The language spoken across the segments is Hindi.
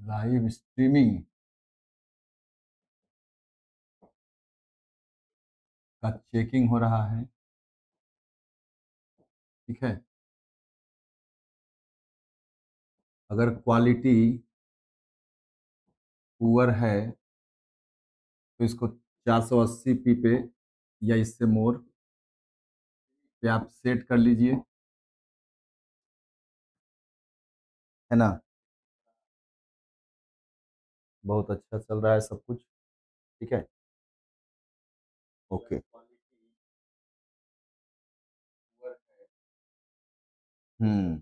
लाइव स्ट्रीमिंग का चेकिंग हो रहा है। ठीक है, अगर क्वालिटी पुअर है तो इसको 480p पे या इससे मोर पे आप सेट कर लीजिए, है ना। बहुत अच्छा चल रहा है सब कुछ। ठीक है, ओके। हम्म।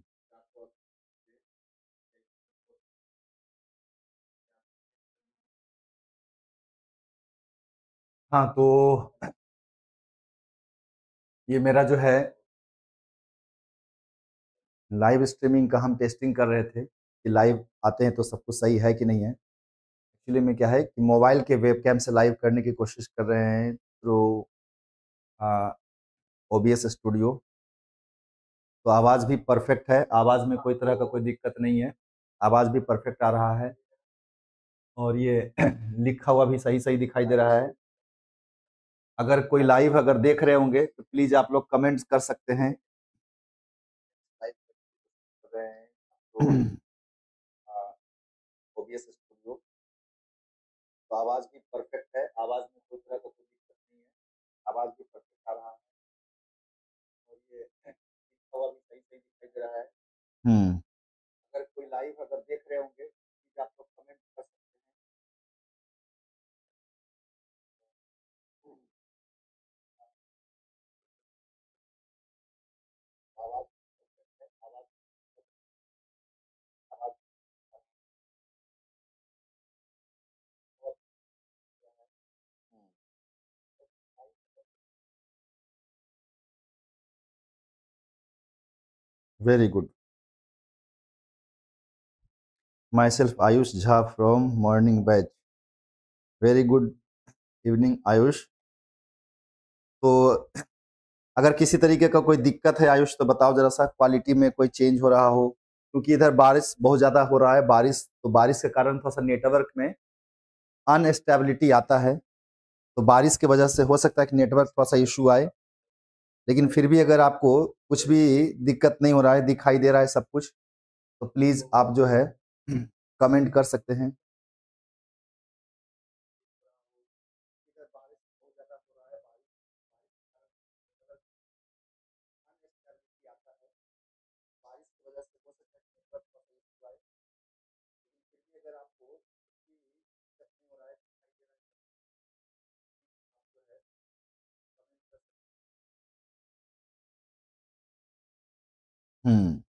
हाँ, तो ये मेरा जो है लाइव स्ट्रीमिंग का हम टेस्टिंग कर रहे थे कि लाइव आते हैं तो सब कुछ सही है कि नहीं है। एक्चुअली में क्या है कि मोबाइल के वेबकैम से लाइव करने की कोशिश कर रहे हैं थ्रू OBS स्टूडियो। तो आवाज़ भी परफेक्ट है, आवाज़ में कोई तरह का कोई दिक्कत नहीं है, आवाज़ भी परफेक्ट आ रहा है और ये लिखा हुआ भी सही सही दिखाई दे रहा है। अगर कोई लाइव अगर देख रहे होंगे तो प्लीज़ आप लोग कमेंट्स कर सकते हैं। लाइव कर रहे हैं तो OBS स्टूडियो, तो आवाज़ भी परफेक्ट है, आवाज़ में कोई तरह का कोई दिक्कत नहीं है, आवाज़ भी परफेक्ट आ रहा है और ये लिखा हुआ भी सही सही दिखाई दे रहा है। अगर कोई लाइव अगर देख रहे होंगे प्लीज आप लोग कमेंट कर सकते हैं। आवाज़ परफेक्ट है, आवाज़ आवाज़ बहुत very good. My self Ayush Jha from morning batch. Very good evening Ayush. तो अगर किसी तरीके का कोई दिक्कत है आयुष तो बताओ जरा सा, क्वालिटी में कोई चेंज हो रहा हो, क्योंकि इधर बारिश बहुत ज़्यादा हो रहा है, बारिश तो बारिश के कारण थोड़ा सा नेटवर्क में अनस्टेबिलिटी आता है। तो बारिश की वजह से हो सकता है कि नेटवर्क थोड़ा सा इशू आए, लेकिन फिर भी अगर आपको कुछ भी दिक्कत नहीं हो रहा है, दिखाई दे रहा है सब कुछ, तो प्लीज़ आप जो है कमेंट कर सकते हैं। हम्म।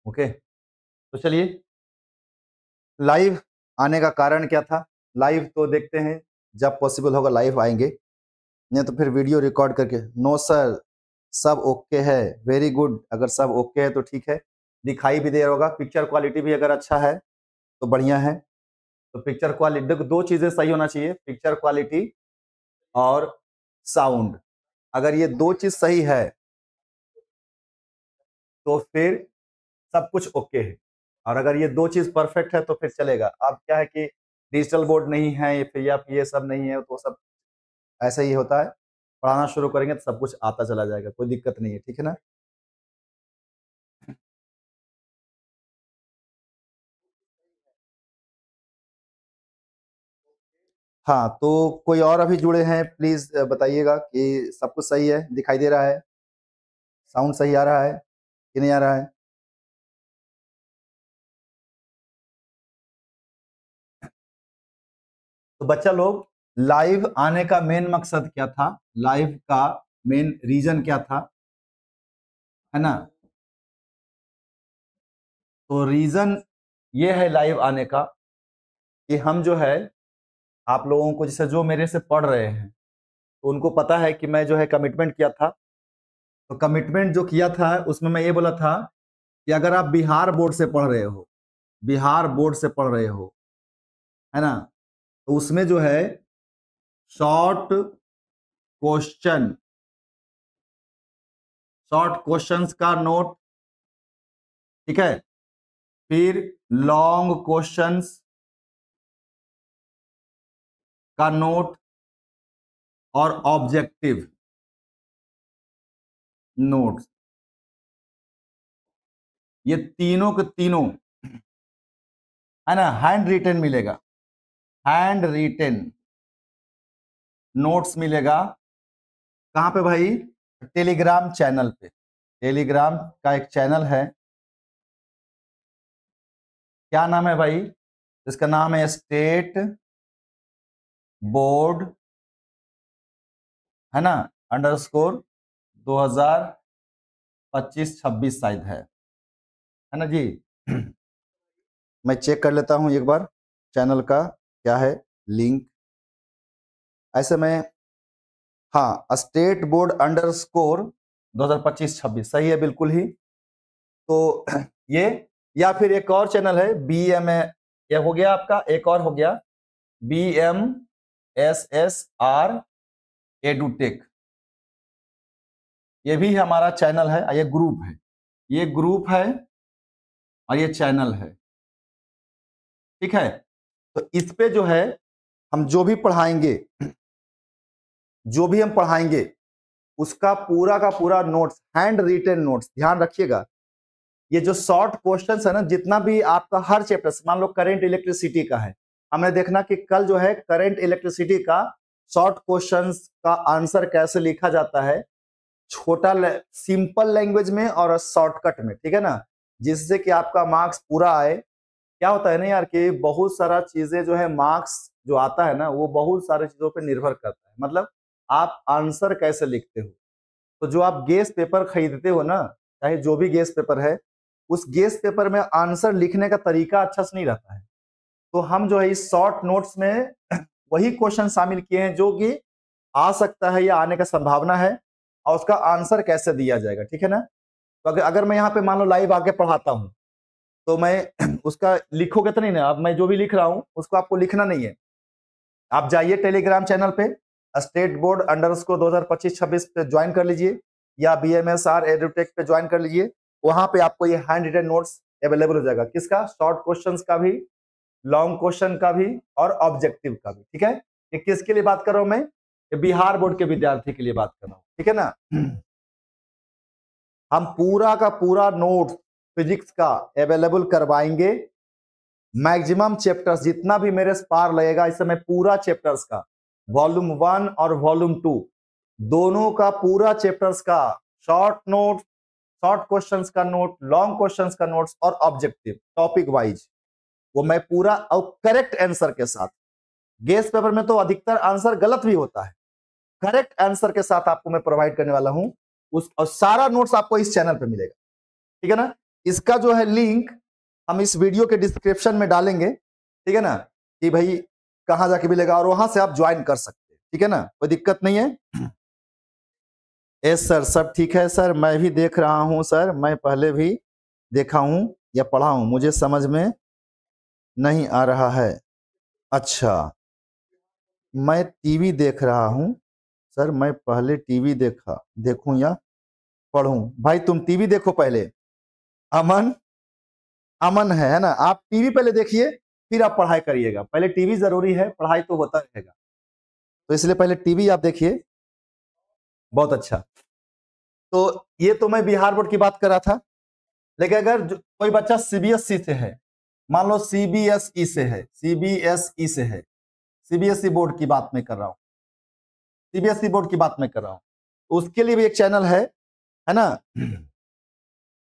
ओके, तो चलिए, लाइव आने का कारण क्या था, लाइव तो देखते हैं, जब पॉसिबल होगा लाइव आएंगे, नहीं तो फिर वीडियो रिकॉर्ड करके। नो सर, सब ओके है, वेरी गुड। अगर सब ओके है तो ठीक है, दिखाई भी दे रहा होगा, पिक्चर क्वालिटी भी अगर अच्छा है तो बढ़िया है। तो पिक्चर क्वालिटी, देखो दो चीज़ें सही होना चाहिए, पिक्चर क्वालिटी और साउंड। अगर ये दो चीज़ सही है तो फिर सब कुछ ओके है, और अगर ये दो चीज़ परफेक्ट है तो फिर चलेगा। अब क्या है कि डिजिटल बोर्ड नहीं है ये फिर, या फिर ये सब नहीं है, तो सब ऐसा ही होता है। पढ़ाना शुरू करेंगे तो सब कुछ आता चला जाएगा, कोई दिक्कत नहीं है, ठीक है ना। हाँ, तो कोई और अभी जुड़े हैं प्लीज बताइएगा कि सब कुछ सही है, दिखाई दे रहा है, साउंड सही आ रहा है कि नहीं आ रहा है। तो बच्चा लोग, लाइव आने का मेन मकसद क्या था, लाइव का मेन रीजन क्या था, है ना। तो रीजन ये है लाइव आने का कि हम जो है आप लोगों को, जैसे जो मेरे से पढ़ रहे हैं तो उनको पता है कि मैं जो है कमिटमेंट किया था। तो कमिटमेंट जो किया था उसमें मैं ये बोला था कि अगर आप बिहार बोर्ड से पढ़ रहे हो, बिहार बोर्ड से पढ़ रहे हो, है ना, तो उसमें जो है शॉर्ट क्वेश्चन शॉर्ट क्वेश्चंस का नोट, ठीक है, फिर लॉन्ग क्वेश्चंस का नोट और ऑब्जेक्टिव नोट, ये तीनों के तीनों है ना हैंड रिटन मिलेगा, हैंड रिटन नोट्स मिलेगा। कहां पे भाई? टेलीग्राम चैनल पे। टेलीग्राम का एक चैनल है, क्या नाम है भाई? इसका नाम है स्टेट बोर्ड, है ना, अंडरस्कोर 2025-26 शायद है ना जी। मैं चेक कर लेता हूं एक बार चैनल का क्या है लिंक। ऐसे में हाँ, स्टेट बोर्ड अंडरस्कोर 2025-26 सही है बिल्कुल ही। तो ये, या फिर एक और चैनल है BMA, ये हो गया आपका, एक और हो गया BMSSR एडुटेक, ये भी हमारा चैनल है, ये ग्रुप है, ये ग्रुप है और ये चैनल है, ठीक है। तो इस पे जो है हम जो भी पढ़ाएंगे, जो भी हम पढ़ाएंगे उसका पूरा का पूरा नोट्स, हैंड रिटन नोट्स, ध्यान रखिएगा। ये जो शॉर्ट क्वेश्चंस है ना, जितना भी आपका हर चैप्टर, मान लो करंट इलेक्ट्रिसिटी का है, हमने देखना कि कल जो है करंट इलेक्ट्रिसिटी का शॉर्ट क्वेश्चंस का आंसर कैसे लिखा जाता है, छोटा सिंपल लैंग्वेज में और शॉर्टकट में, ठीक है ना, जिससे कि आपका मार्क्स पूरा आए। क्या होता है ना यार कि बहुत सारा चीजें जो है मार्क्स जो आता है ना, वो बहुत सारे चीजों पर निर्भर करता है। मतलब आप आंसर कैसे लिखते हो। तो जो आप गेस पेपर खरीदते हो ना, चाहे जो भी गेस पेपर है, उस गेस पेपर में आंसर लिखने का तरीका अच्छा से नहीं रहता है। तो हम जो है इस शॉर्ट नोट्स में वही क्वेश्चन शामिल किए हैं जो कि आ सकता है या आने का संभावना है, और उसका आंसर कैसे दिया जाएगा, ठीक है ना। तो अगर मैं यहाँ पे मान लो लाइव आके पढ़ाता हूँ, तो मैं उसका लिखोगे तो नहीं ना, अब मैं जो भी लिख रहा हूँ उसको आपको लिखना नहीं है। आप जाइए टेलीग्राम चैनल पे स्टेट बोर्ड अंडरस्कोर 2025-26 पे ज्वाइन कर लीजिए, या BMSR एडुटेक पे ज्वाइन कर लीजिए। वहां पे आपको ये हैंड रिटन नोट्स अवेलेबल हो जाएगा, किसका? शॉर्ट क्वेश्चंस का भी, लॉन्ग क्वेश्चन का भी और ऑब्जेक्टिव का भी, ठीक है। ये किसके लिए बात कर रहा हूं मैं? ये बिहार बोर्ड के विद्यार्थी के लिए बात कर रहा हूं, ठीक है ना। हम पूरा का पूरा नोट फिजिक्स का अवेलेबल करवाएंगे, मैक्सिमम चैप्टर्स जितना भी मेरे पार लगेगा इस समय, पूरा चैप्टर्स का वॉल्यूम 1 और वॉल्यूम 2 दोनों का पूरा चैप्टर्स का शॉर्ट नोट, शॉर्ट क्वेश्चंस का नोट, लॉन्ग क्वेश्चंस का नोट्स और ऑब्जेक्टिव टॉपिक वाइज, वो मैं पूरा और करेक्ट आंसर के साथ। गेस पेपर में तो अधिकतर आंसर गलत भी होता है, करेक्ट आंसर के साथ आपको मैं प्रोवाइड करने वाला हूं उस, और सारा नोट्स आपको इस चैनल पे मिलेगा, ठीक है ना। इसका जो है लिंक हम इस वीडियो के डिस्क्रिप्शन में डालेंगे, ठीक है ना, कि भाई कहां जाके मिलेगा, और वहां से आप ज्वाइन कर सकते हैं, ठीक है ना, कोई दिक्कत नहीं है। यस सर, सब ठीक है सर, मैं भी देख रहा हूं सर, मैं पहले भी देखा हूं या पढ़ा हूं, मुझे समझ में नहीं आ रहा है। अच्छा, मैं टीवी देख रहा हूं सर, मैं पहले टीवी देखूं या पढ़ूं? भाई तुम टीवी देखो पहले। अमन, अमन है ना, आप टीवी पहले देखिए फिर आप पढ़ाई करिएगा। पहले टीवी जरूरी है, पढ़ाई तो होता रहेगा, तो इसलिए पहले टीवी आप देखिए। बहुत अच्छा। तो ये तो मैं बिहार बोर्ड की बात कर रहा था, लेकिन अगर कोई बच्चा CBSE से है, मान लो CBSE से है, CBSE से है, CBSE बोर्ड की बात मैं कर रहा हूँ, CBSE बोर्ड की बात मैं कर रहा हूँ, तो उसके लिए भी एक चैनल है ना,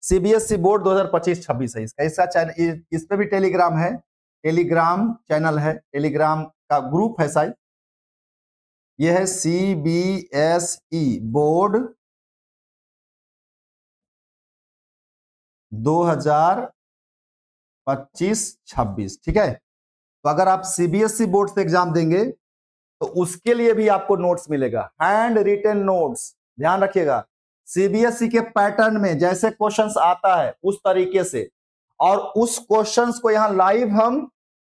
CBSE बोर्ड 2025-26 है इसका चैनल, इस पे भी टेलीग्राम है, टेलीग्राम चैनल है, टेलीग्राम का ग्रुप है शायद, यह है CBSE बोर्ड 2025-26, ठीक है। तो अगर आप CBSE बोर्ड से एग्जाम देंगे तो उसके लिए भी आपको नोट्स मिलेगा, हैंड रिटन नोट्स, ध्यान रखिएगा। CBSE के पैटर्न में जैसे क्वेश्चंस आता है उस तरीके से, और उस क्वेश्चंस को यहां लाइव हम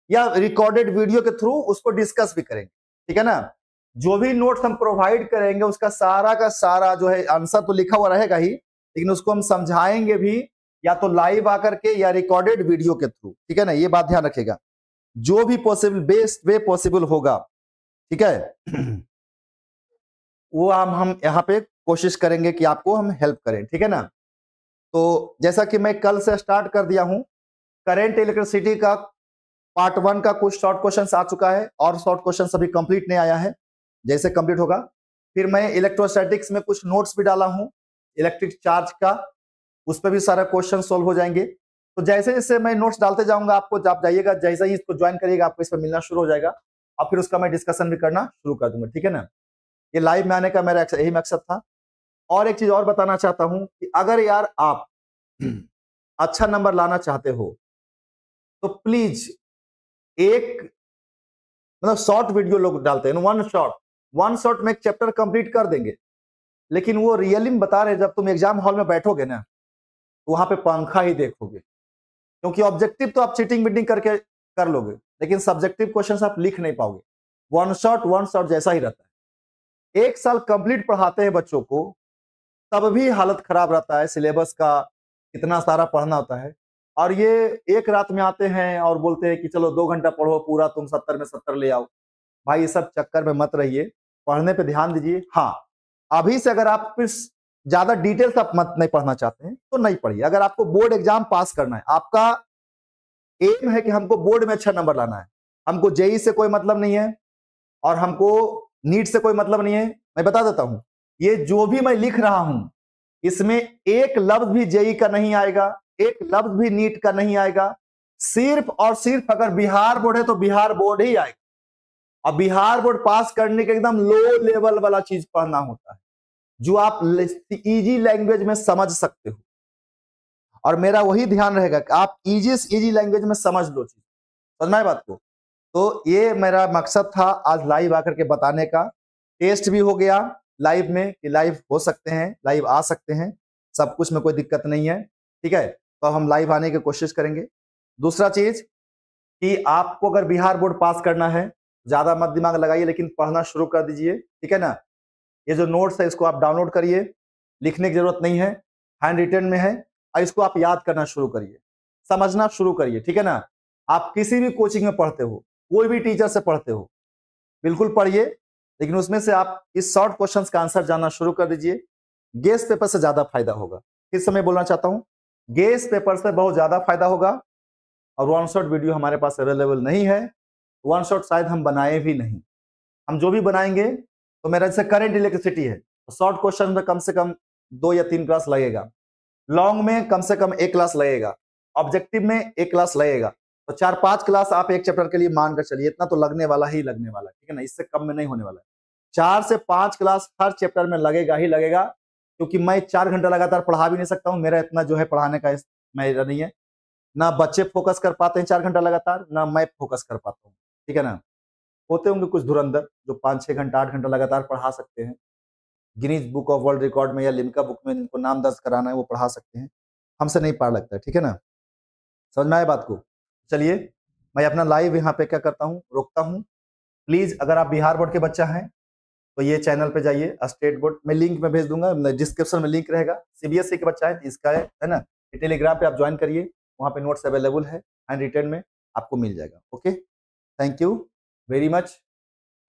या रिकॉर्डेड वीडियो के थ्रू उसको डिस्कस भी करेंगे, ठीक है ना। जो भी नोट्स हम प्रोवाइड करेंगे उसका सारा का सारा जो है आंसर तो लिखा हुआ रहेगा ही, लेकिन उसको हम समझाएंगे भी या तो लाइव आकर के या रिकॉर्डेड वीडियो के थ्रू, ठीक है ना, ये बात ध्यान रखिएगा। जो भी पॉसिबल बेस्ट वे पॉसिबल होगा, ठीक है, वो हम यहाँ पे कोशिश करेंगे कि आपको हम हेल्प करें, ठीक है ना। तो जैसा कि मैं कल से स्टार्ट कर दिया हूं, करेंट इलेक्ट्रिसिटी का पार्ट 1 का कुछ शॉर्ट क्वेश्चंस आ चुका है और शॉर्ट क्वेश्चंस अभी कंप्लीट नहीं आया है। जैसे कंप्लीट होगा फिर मैं इलेक्ट्रोस्टैटिक्स में कुछ नोट्स भी डाला हूं, इलेक्ट्रिक चार्ज का, उस पर भी सारा क्वेश्चन सोल्व हो जाएंगे। तो जैसे जैसे मैं नोट्स डालते जाऊंगा आपको, आप जाइएगा, जैसे ही इसको ज्वाइन करिएगा आपको इस पर मिलना शुरू हो जाएगा और फिर उसका मैं डिस्कशन भी करना शुरू कर दूंगा, ठीक है ना। ये लाइव में आने का मेरा यही मकसद था। और एक चीज और बताना चाहता हूं कि अगर यार आप अच्छा नंबर लाना चाहते हो तो प्लीज एक मतलब शॉर्ट वीडियो लोग डालते हैं, वन शॉट में एक चैप्टर कंप्लीट कर देंगे, लेकिन वो रियली में बता रहे जब तुम एग्जाम हॉल में बैठोगे ना तो वहां पे पंखा ही देखोगे, क्योंकि ऑब्जेक्टिव तो आप चीटिंग बीटिंग करके कर लोगे, लेकिन सब्जेक्टिव क्वेश्चन आप लिख नहीं पाओगे। वन शॉट जैसा ही रहता है। एक साल कंप्लीट पढ़ाते हैं बच्चों को, तब भी हालत खराब रहता है, सिलेबस का इतना सारा पढ़ना होता है, और ये एक रात में आते हैं और बोलते हैं कि चलो 2 घंटा पढ़ो पूरा, तुम 70 में 70 ले आओ। भाई ये सब चक्कर में मत रहिए, पढ़ने पे ध्यान दीजिए। हाँ, अभी से अगर आप ज्यादा डिटेल्स आप मत नहीं पढ़ना चाहते हैं तो नहीं पढ़िए। अगर आपको बोर्ड एग्जाम पास करना है, आपका एम है कि हमको बोर्ड में अच्छा नंबर लाना है, हमको जेई से कोई मतलब नहीं है और हमको नीट से कोई मतलब नहीं है, मैं बता देता हूं, ये जो भी मैं लिख रहा हूं इसमें एक लफ्ज भी जेई का नहीं आएगा, एक लफ्ज भी नीट का नहीं आएगा। सिर्फ और सिर्फ अगर बिहार बोर्ड है तो बिहार बोर्ड ही आएगा, और बिहार बोर्ड पास करने के एकदम लो लेवल वाला चीज पढ़ना होता है जो आप इजी लैंग्वेज में समझ सकते हो, और मेरा वही ध्यान रहेगा कि आप इजी से इजी लैंग्वेज में समझ लो चीज, समझ में बात को। तो ये मेरा मकसद था आज लाइव आकर के बताने का। टेस्ट भी हो गया लाइव में कि लाइव हो सकते हैं, लाइव आ सकते हैं, सब कुछ में कोई दिक्कत नहीं है, ठीक है। तो हम लाइव आने की कोशिश करेंगे। दूसरा चीज कि आपको अगर बिहार बोर्ड पास करना है, ज्यादा मत दिमाग लगाइए, लेकिन पढ़ना शुरू कर दीजिए, ठीक है ना। ये जो नोट्स है इसको आप डाउनलोड करिए, लिखने की जरूरत नहीं है, हैंड रिटन में है, और इसको आप याद करना शुरू करिए, समझना शुरू करिए, ठीक है ना। आप किसी भी कोचिंग में पढ़ते हो, कोई भी टीचर से पढ़ते हो, बिल्कुल पढ़िए, लेकिन उसमें से आप इस शॉर्ट क्वेश्चंस का आंसर जानना शुरू कर दीजिए। गेस पेपर से ज्यादा फायदा होगा, फिर से मैं बोलना चाहता हूं, गेस पेपर से बहुत ज्यादा फायदा होगा। और वन शॉट वीडियो हमारे पास अवेलेबल नहीं है, वन शॉट शायद हम बनाए भी नहीं। हम जो भी बनाएंगे तो मेरा जैसे करंट इलेक्ट्रिसिटी है, तो शॉर्ट क्वेश्चन में कम से कम 2 या 3 क्लास लगेगा, लॉन्ग में कम से कम 1 क्लास लगेगा, ऑब्जेक्टिव में 1 क्लास लगेगा, तो 4-5 क्लास आप एक चैप्टर के लिए मानकर चलिए, इतना तो लगने वाला ही लगने वाला है, ठीक है ना, इससे कम में नहीं होने वाला है। 4 से 5 क्लास हर चैप्टर में लगेगा ही लगेगा, क्योंकि मैं 4 घंटा लगातार पढ़ा भी नहीं सकता हूँ, मेरा इतना जो है पढ़ाने का मेरा नहीं है, ना बच्चे फोकस कर पाते हैं 4 घंटा लगातार, ना मैं फोकस कर पाता हूँ, ठीक है ना। होते होंगे कुछ धुरंधर जो 5-6 घंटा 8 घंटा लगातार पढ़ा सकते हैं, Guinness book of world record में या लिम्का बुक में जिनको नाम दर्ज कराना है वो पढ़ा सकते हैं, हमसे नहीं पार लगता है, ठीक है ना। समझ में आए बात को। चलिए मैं अपना लाइव यहाँ पे क्या करता हूँ, रोकता हूँ। प्लीज अगर आप बिहार बोर्ड के बच्चा हैं तो ये चैनल पे जाइए, स्टेट बोर्ड में लिंक में भेज दूंगा, डिस्क्रिप्शन में लिंक रहेगा। सीबीएसई के बच्चा है तो इसका है ना, टेलीग्राम पे आप ज्वाइन करिए, वहाँ पे नोट्स अवेलेबल है, एंड रिटर्न में आपको मिल जाएगा। Okay, thank you very much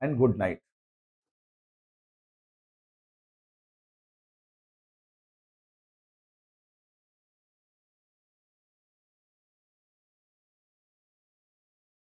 and good night.